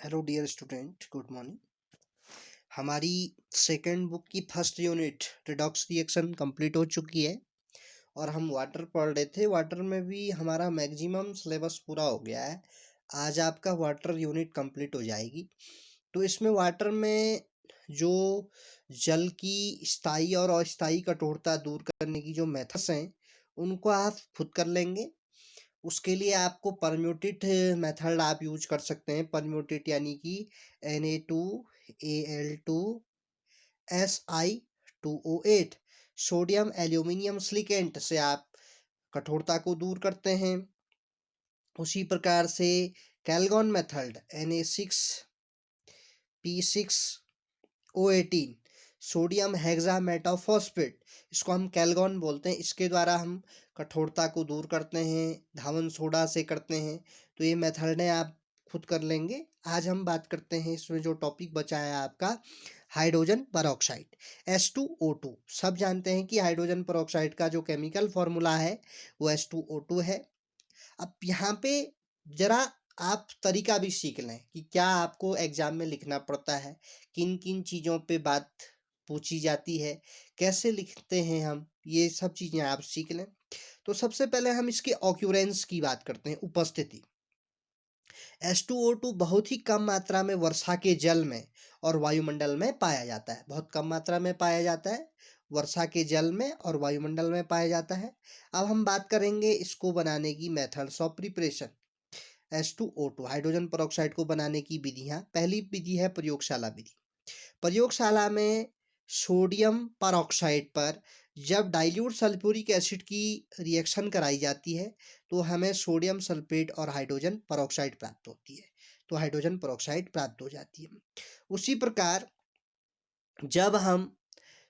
Hello dear student, good morning. हमारी second book की first unit redox reaction complete हो चुकी है और हम वाटर पढ़ रहे थे। वाटर में भी हमारा मैक्सिमम सिलेबस पूरा हो गया है। आज आपका वाटर यूनिट कंप्लीट हो जाएगी। तो इसमें वाटर में जो जल की स्थायी और अस्थायी कठोरता दूर करने की जो मेथड्स हैं उनको आप खुद कर लेंगे। उसके लिए आपको परम्यूटेट मेथड आप यूज कर सकते हैं। परम्यूटेट यानी कि Na2Al2Si2O8 सोडियम एल्यूमिनियम सिलिकेट से आप कठोरता को दूर करते हैं। उसी प्रकार से कैलगॉन मेथड Na6P6O18 सोडियम हेक्सामेटाफॉस्फेट, इसको हम कैलगॉन बोलते हैं। इसके द्वारा हम कठोरता को दूर करते हैं, धावन सोडा से करते हैं। तो ये मेथड है, आप खुद कर लेंगे। आज हम बात करते हैं, इसमें जो टॉपिक बचा है आपका हाइड्रोजन परऑक्साइड H2O2। सब जानते हैं कि हाइड्रोजन परऑक्साइड का जो केमिकल फॉर्मूला है वो H2O2 है। अब यहाँ पे जरा आप तरीका भी सीख लें कि क्या आपको एग्जाम में लिखना पड़ता है, किन किन चीज़ों पे बात पूछी जाती है, कैसे लिखते हैं हम, ये सब चीज़ें आप सीख लें। तो सबसे पहले हम इसके ऑक्यूरेंस की बात करते हैं, उपस्थिति। H2O2 बहुत ही कम मात्रा में वर्षा के जल में और वायुमंडल में पाया जाता है। बहुत कम मात्रा में पाया जाता है, वर्षा के जल में और वायुमंडल में पाया जाता है। अब हम बात करेंगे इसको बनाने की methods of preparation. H2O2 hydrogen peroxide को बनाने की विधियां। पहली विधि है प्रयोगशाला विधि। प्रयोगशाला में सोडियम परऑक्साइड पर जब डाइल्यूट सल्फ्यूरिक एसिड की रिएक्शन कराई जाती है तो हमें सोडियम सल्फेट और हाइड्रोजन परऑक्साइड प्राप्त होती है। तो हाइड्रोजन परऑक्साइड प्राप्त हो जाती है। उसी प्रकार जब हम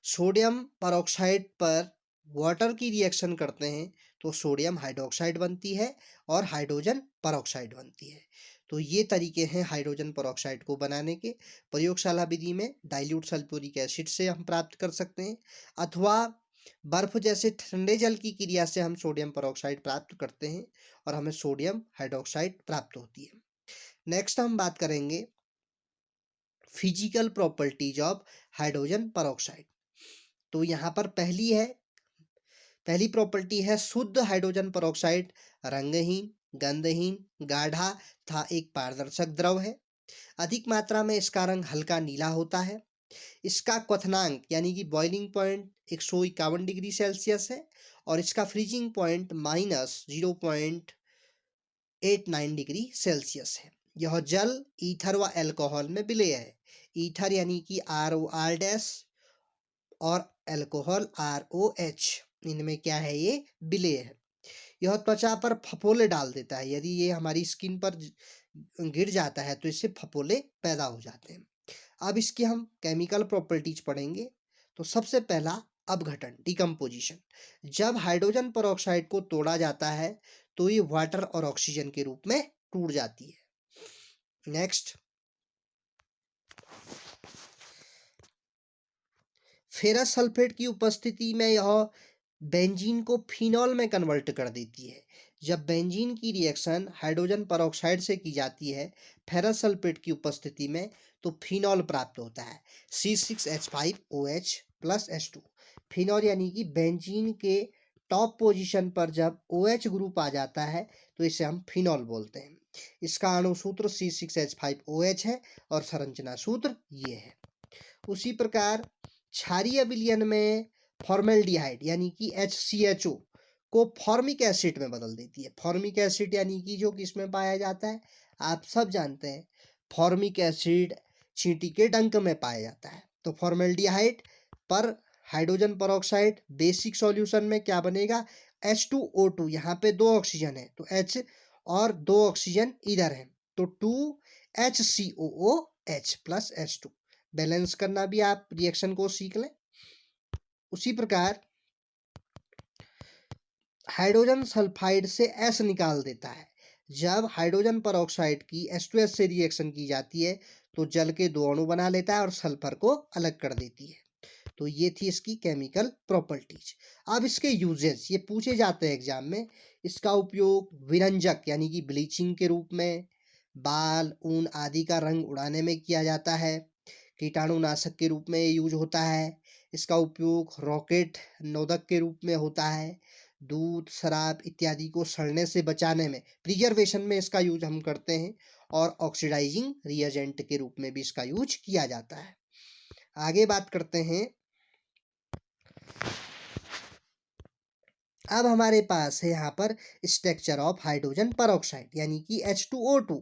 सोडियम परऑक्साइड पर वाटर की रिएक्शन करते हैं तो सोडियम हाइड्रोक्साइड बनती है और हाइड्रोजन परऑक्साइड बनती है। तो ये तरीके हैं हाइड्रोजन परऑक्साइड को बनाने के। प्रयोगशाला विधि में डाइल्यूट सल्फ्यूरिक एसिड से हम प्राप्त कर सकते हैं, अथवा बर्फ जैसे ठंडे जल की क्रिया से हम सोडियम परऑक्साइड प्राप्त करते हैं और हमें सोडियम हाइड्रोक्साइड प्राप्त होती है। नेक्स्ट हम बात करेंगे physical properties of hydrogen peroxide. तो यहाँ पर पहली प्रॉपर्टी है शुद्ध हाइड्रोजन परऑक्साइड रंगहीन, गंधहीन, गाढ़ा तथा एक पारदर्शक द्रव है। अधिक मात्रा में इसका रंग हल्का नीला होता है। इसका क्वथनांक यानी कि बॉइलिंग पॉइंट 151 डिग्री सेल्सियस है और इसका फ्रीजिंग पॉइंट -0.89 डिग्री सेल्सियस है। यह जल ईथर व एल्कोहल में विलेय है। ईथर यानी कि ROR डैश और एल्कोहल ROH, इनमें क्या है, ये विलेय है। यह त्वचा पर फफोले डाल देता है। यदि ये हमारी स्किन पर गिर जाता है तो इससे फफोले पैदा हो जाते हैं। अब इसकी हम केमिकल प्रॉपर्टीज पढ़ेंगे। तो सबसे पहला अपघटन, डिकम्पोजिशन। जब हाइड्रोजन परऑक्साइड को तोड़ा जाता है तो ये वाटर और ऑक्सीजन के रूप में टूट जाती है। नेक्स्ट, फेरस सल्फेट की उपस्थिति में यह बेंजीन को फिनॉल में कन्वर्ट कर देती है। जब बेंजीन की रिएक्शन हाइड्रोजन परऑक्साइड से की जाती है फेरस सल्फेट की उपस्थिति में तो फिनॉल प्राप्त होता है, C6H5OH प्लस H2। फिनॉल यानी कि बेंजीन के टॉप पोजीशन पर जब OH ग्रुप आ जाता है तो इसे हम फिनॉल बोलते हैं। इसका अणुसूत्र C6H5OH है और संरचना सूत्र ये है। उसी प्रकार क्षारीय विलयन में फॉर्मेल्डिहाइड यानी कि HCHO को फॉर्मिक एसिड में बदल देती है। फॉर्मिक एसिड यानी कि जो किसमें पाया जाता है, आप सब जानते हैं, फॉर्मिक एसिड चींटी के डंक में पाया जाता है। तो फॉर्मेल्डिहाइड पर हाइड्रोजन परऑक्साइड बेसिक सॉल्यूशन में क्या बनेगा, H2O2, यहाँ पे 2 ऑक्सीजन है तो H और 2 ऑक्सीजन इधर है तो 2HCOOH प्लस H2। बैलेंस करना भी आप रिएक्शन को सीख लें। उसी प्रकार हाइड्रोजन सल्फाइड से S निकाल देता है। जब हाइड्रोजन परऑक्साइड की H2S से रिएक्शन की जाती है तो जल के 2 अणु बना लेता है और सल्फर को अलग कर देती है। तो ये थी इसकी केमिकल प्रॉपर्टीज। अब इसके यूजेस ये पूछे जाते हैं एग्जाम में। इसका उपयोग विरंजक यानी कि ब्लीचिंग के रूप में, बाल, ऊन आदि का रंग उड़ाने में किया जाता है। कीटाणुनाशक के रूप में ये यूज होता है। इसका उपयोग रॉकेट नोदक के रूप में होता है। दूध, शराब इत्यादि को सड़ने से बचाने में, प्रिजर्वेशन में इसका यूज हम करते हैं। और ऑक्सीडाइजिंग रिएजेंट के रूप में भी इसका यूज किया जाता है। आगे बात करते हैं। अब हमारे पास है यहाँ पर स्ट्रक्चर ऑफ हाइड्रोजन परऑक्साइड यानी कि H2O2।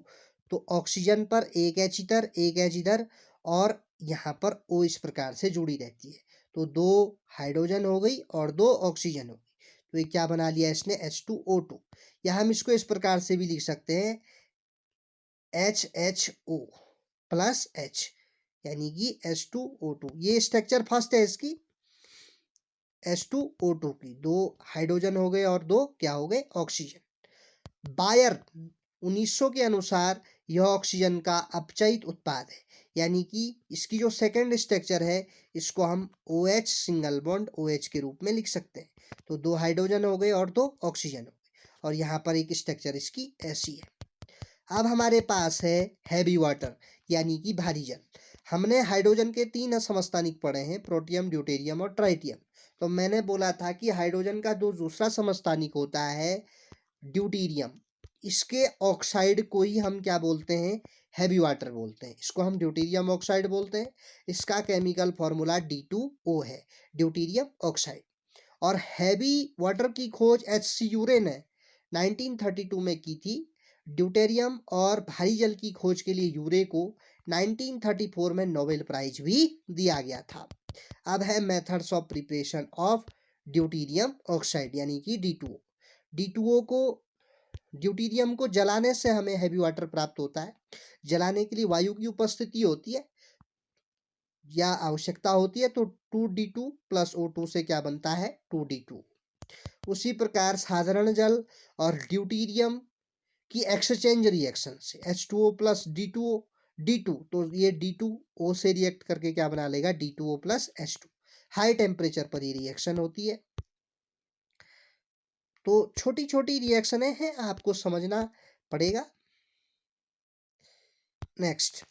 तो ऑक्सीजन पर एक H इधर एक H इधर, और यहाँ पर O इस प्रकार से जुड़ी रहती है। तो 2 हाइड्रोजन हो गई और 2 ऑक्सीजन हो गई। तो ये क्या बना लिया इसने, H2O2। या हम इसको इस प्रकार से भी लिख सकते हैं HHO प्लस H यानी कि H2O2। ये स्ट्रक्चर फर्स्ट है इसकी H2O2 की। 2 हाइड्रोजन हो गए और 2 क्या हो गए, ऑक्सीजन। बायर 1900 के अनुसार यह ऑक्सीजन का अपचयित उत्पाद है, यानी कि इसकी जो सेकंड स्ट्रक्चर है इसको हम OH सिंगल बॉन्ड OH के रूप में लिख सकते हैं। तो 2 हाइड्रोजन हो गए और 2 ऑक्सीजन हो गए, और यहाँ पर एक स्ट्रक्चर इसकी ऐसी है। अब हमारे पास है हैवी वाटर यानी कि भारी जल। हमने हाइड्रोजन के 3 समस्थानिक पढ़े हैं, प्रोटियम, ड्यूटेरियम और ट्राइटियम। तो मैंने बोला था कि हाइड्रोजन का जो दूसरा समस्थानिक होता है ड्यूटेरियम, इसके ऑक्साइड को ही हम क्या बोलते हैं, हैवी वाटर बोलते हैं। इसको हम ड्यूटेरियम ऑक्साइड बोलते हैं। इसका केमिकल फॉर्मूला D2O है, ड्यूटेरियम ऑक्साइड। और हैवी वाटर की खोज H.C. यूरेन ने 1932 में की थी। ड्यूटेरियम और भारी जल की खोज के लिए यूरे को 1934 में नोबेल प्राइज भी दिया गया था। अब है methods of preparation of deuterium oxide यानी कि D2O। D2O को, ड्यूटेरियम को जलाने से हमें हैवी वाटर प्राप्त होता है। जलाने के लिए वायु की उपस्थिति होती है या आवश्यकता होती है, तो 2D2 प्लस O2 से क्या बनता है, 2D2। उसी प्रकार साधारण जल और ड्यूटेरियम की एक्सचेंज रिएक्शन से H2O प्लस D2O D2, तो ये D2O से रिएक्ट करके क्या बना लेगा, D2O plus H2। High temperature पर ये रिएक्शन होती है। तो छोटी छोटी रिएक्शनें हैं, आपको समझना पड़ेगा। नेक्स्ट,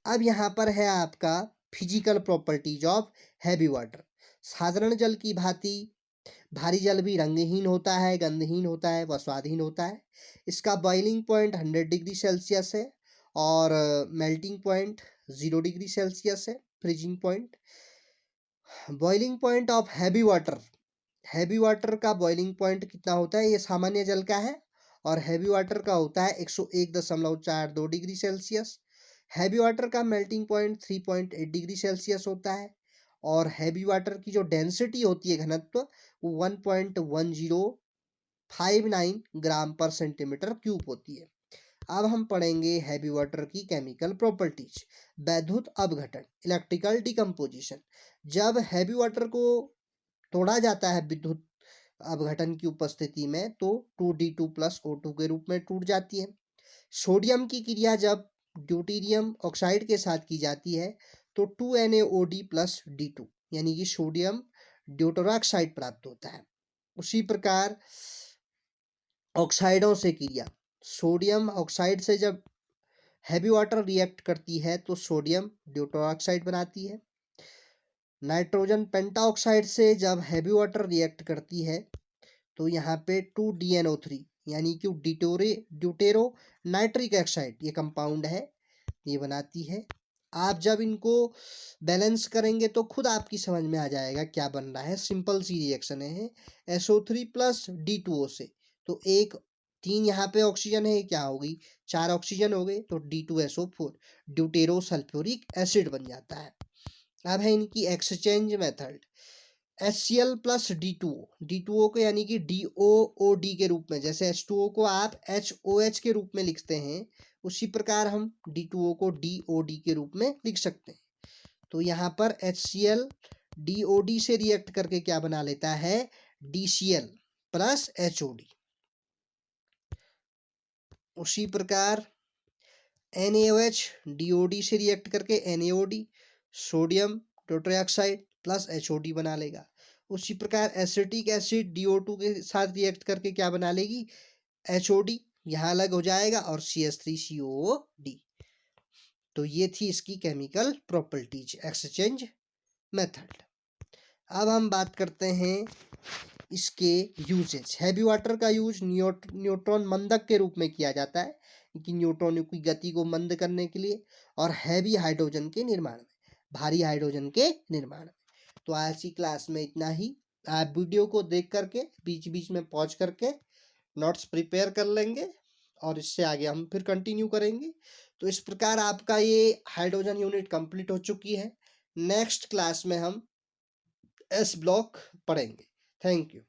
अब यहाँ पर है आपका physical properties of heavy water. साधारण जल की भांति भारी जल भी रंगहीन होता है, गंधहीन होता है व स्वादहीन होता है। इसका बॉइलिंग पॉइंट 100 डिग्री सेल्सियस है और मेल्टिंग पॉइंट 0 डिग्री सेल्सियस है, freezing point. Boiling point of heavy water, heavy water का बॉइलिंग पॉइंट कितना होता है, ये सामान्य जल का है, और हैवी वाटर का होता है 101.42 डिग्री सेल्सियस। हैवी वाटर का मेल्टिंग पॉइंट 3.8 डिग्री सेल्सियस होता है, और हैवी वाटर की जो डेंसिटी होती है, घनत्व, वो 1.1059 ग्राम पर सेंटीमीटर क्यूब होती है। अब हम पढ़ेंगे हैवी वाटर की केमिकल प्रॉपर्टीज। वैद्युत अपघटन, इलेक्ट्रिकल डिकम्पोजिशन। जब हैवी वाटर को तोड़ा जाता है विद्युत अपघटन की उपस्थिति में, तो 2D2 प्लस O2 के रूप में टूट जाती है। सोडियम की क्रिया जब ड्यूटेरियम ऑक्साइड के साथ की जाती है तो 2NaOD प्लस D2 यानी कि सोडियम ड्यूटेरोक्साइड प्राप्त होता है। उसी प्रकार ऑक्साइडों से क्रिया, सोडियम ऑक्साइड से जब हैवी वाटर रिएक्ट करती है तो सोडियम ड्यूटेरोक्साइड बनाती है। नाइट्रोजन पेंटाऑक्साइड से जब हैवी वाटर रिएक्ट करती है तो यहाँ पे 2DNO3 यानी कि ड्यूटेरो नाइट्रिक ऑक्साइड, ये कंपाउंड है, ये बनाती है। आप जब इनको बैलेंस करेंगे तो खुद आपकी समझ में आ जाएगा क्या बन रहा है। सिंपल सी रिएक्शन है SO3 प्लस D2O से। तो एक 3 यहाँ पे ऑक्सीजन है, क्या होगी, 4 ऑक्सीजन हो गए, तो D2SO4 ड्यूटेरो सल्फ्यूरिक एसिड बन जाता है। अब है इनकी exchange method. HCl plus D2O को यानी कि DOOD के रूप में, जैसे H2O को आप HOH के रूप में लिखते हैं, उसी प्रकार हम D2O को DOD के रूप में लिख सकते हैं। तो यहाँ पर HCl DOD से रिएक्ट करके क्या बना लेता है, DCl प्लस HOD। उसी प्रकार NaOH DOD से रिएक्ट करके NaOD, सोडियम ड्यूटेरोक्साइड प्लस HOD बना लेगा। उसी प्रकार एसिटिक एसिड DO2 के साथ रिएक्ट करके क्या बना लेगी, HOD। यहाँ अलग हो जाएगा और CH3COOD। तो ये थी इसकी केमिकल प्रॉपर्टीज एक्सचेंज मेथड। अब हम बात करते हैं इसके यूजेज। हैवी वाटर का यूज न्यूट्रॉन मंदक के रूप में किया जाता है कि न्यूट्रॉनों की गति को मंद करने के लिए, और हैवी हाइड्रोजन के निर्माण में, भारी हाइड्रोजन के निर्माण में। तो आज की क्लास में इतना ही। आप वीडियो को देख करके बीच बीच में पॉज करके नोट्स प्रिपेयर कर लेंगे और इससे आगे हम फिर कंटिन्यू करेंगे। तो इस प्रकार आपका ये हाइड्रोजन यूनिट कंप्लीट हो चुकी है। नेक्स्ट क्लास में हम एस ब्लॉक पढ़ेंगे। Thank you.